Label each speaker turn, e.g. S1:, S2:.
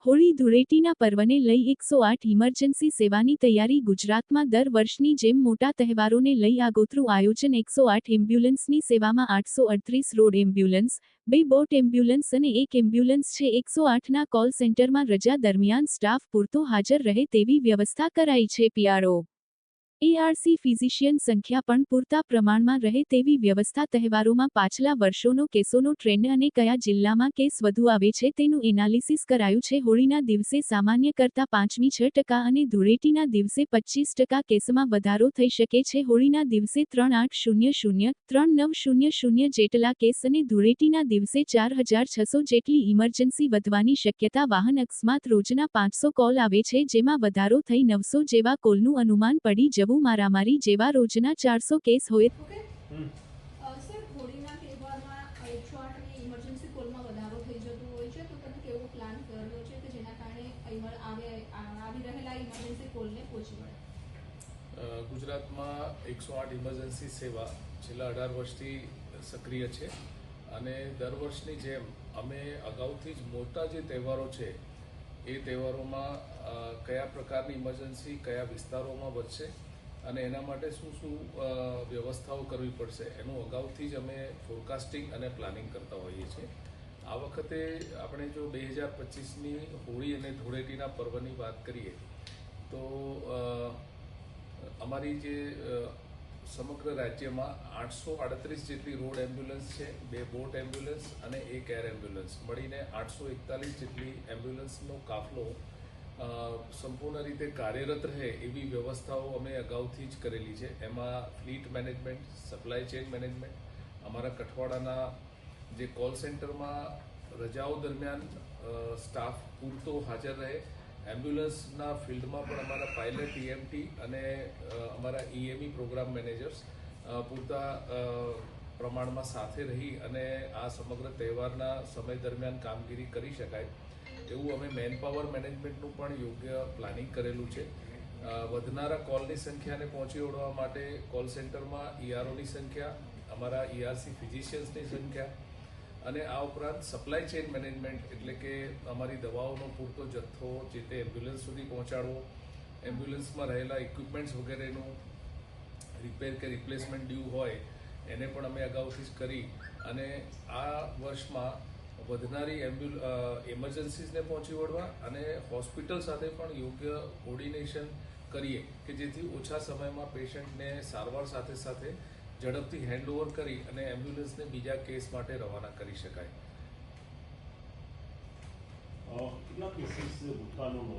S1: હોળી ધૂળેટીના પર્વને લઈ 108 ઇમરજન્સી સેવાની તૈયારી ગુજરાતમાં દર વર્ષની જેમ મોટા તહેવારોને લઈ આગોતરું આયોજન 108 એમ્બ્યુલન્સની સેવામાં 838 રોડ એમ્બ્યુલન્સ, 2 બોટ એમ્બ્યુલન્સ અને 1 એમ્બ્યુલન્સ છે। 108ના કોલ સેન્ટરમાં રજા દરમિયાન સ્ટાફ પૂરતો હાજર રહે તેવી વ્યવસ્થા કરાઈ છે। પીઆરઓ, એઆરસી ફિઝિશિયન સંખ્યા પણ પૂરતા પ્રમાણમાં રહે તેવી વ્યવસ્થા। તહેવારોમાં પાછલા વર્ષોનો કેસોનો ટ્રેન્ડ અને કયા જિલ્લામાં કેસ વધુ આવે છે તેનું એનાલિસિસ કરાયું છે। હોળીના દિવસે સામાન્ય કરતાં 5.6% અને ધૂળેટીના દિવસે 25% કેસમાં વધારો થઈ શકે છે। હોળીના દિવસે 3800, 3900 જેટલા કેસ અને ધૂળેટીના દિવસે 4600 જેટલી ઇમરજન્સી વધવાની શક્યતા। વાહન અકસ્માત રોજના 500 કોલ આવે છે, જેમાં વધારો થઈ 900 જેવા કોલનું અનુમાન પડી જવું। મારામારી જેવા રોજના 400 કેસ હોય।
S2: સર, હોળીના તહેવારમાં 108ની ઇમરજન્સી કોલમાં વધારો થઈ જતો હોય છે, તો તમે કેવો પ્લાન કર્યો છે કે જેના કારણે આવી રહેલા ઇમરજન્સી કોલને પહોંચી વળે?
S3: ગુજરાતમાં 108 ઇમરજન્સી સેવા છેલ્લા 18 વર્ષથી સક્રિય છે અને દર વર્ષની જેમ અમે અગાઉથી જ મોટા જે તહેવારો છે એ તહેવારોમાં કયા પ્રકારની ઇમરજન્સી કયા વિસ્તારોમાં વધશે અને એના માટે શું શું વ્યવસ્થાઓ કરવી પડશે એનું અગાઉથી જ અમે ફોરકાસ્ટિંગ અને પ્લાનિંગ કરતા હોઈએ છીએ। આ વખતે આપણે જો 2025ની હોળી અને ધૂળેટીના પર્વની વાત કરીએ તો અમારી જે સમગ્ર રાજ્યમાં 838 જેટલી રોડ એમ્બ્યુલન્સ છે, 2 બોટ એમ્બ્યુલન્સ અને 1 એર એમ્બ્યુલન્સ મળીને 841 જેટલી એમ્બ્યુલન્સનો કાફલો સંપૂર્ણ રીતે કાર્યરત રહે એવી વ્યવસ્થાઓ અમે અગાઉથી જ કરેલી છે। એમાં fleet management, supply chain management, અમારા કઠવાડાના જે કોલ સેન્ટરમાં રજાઓ દરમિયાન સ્ટાફ પૂરતો હાજર રહે, એમ્બ્યુલન્સના ફિલ્ડમાં પણ અમારા પાયલટ ઈએમટી અને અમારા ઈએમઈ પ્રોગ્રામ મેનેજર્સ પૂરતા પ્રમાણમાં સાથે રહી અને આ સમગ્ર તહેવારના સમય દરમિયાન કામગીરી કરી શકાય એવું અમે મેનપાવર મેનેજમેન્ટનું પણ યોગ્ય પ્લાનિંગ કરેલું છે। વધનારા કોલની સંખ્યાને પહોંચી વળવા માટે કોલ સેન્ટરમાં ઈઆરઓની સંખ્યા, અમારા ઈઆરસી ફિઝિશિયન્સની સંખ્યા અને આ ઉપરાંત સપ્લાય ચેઇન મેનેજમેન્ટ એટલે કે અમારી દવાઓનો પૂરતો જથ્થો જે તે એમ્બ્યુલન્સ સુધી પહોંચાડવો, એમ્બ્યુલન્સમાં રહેલા ઇક્વિપમેન્ટ્સ વગેરેનું રિપેર કે રિપ્લેસમેન્ટ ડ્યુ હોય એને પણ અમે અગાઉથી જ કરી અને આ વર્ષમાં વધનારી ઇમરજન્સીસને પહોંચી વળવા અને હોસ્પિટલ સાથે પણ યોગ્ય કોર્ડિનેશન કરીએ કે જેથી ઓછા સમયમાં પેશન્ટને સારવાર સાથે સાથે ઝડપથી હેન્ડઓવર કરી અને એમ્બ્યુલન્સને બીજા કેસ માટે રવાના કરી શકાય।
S4: કેટલા કેસીસ ભૂતકાળનો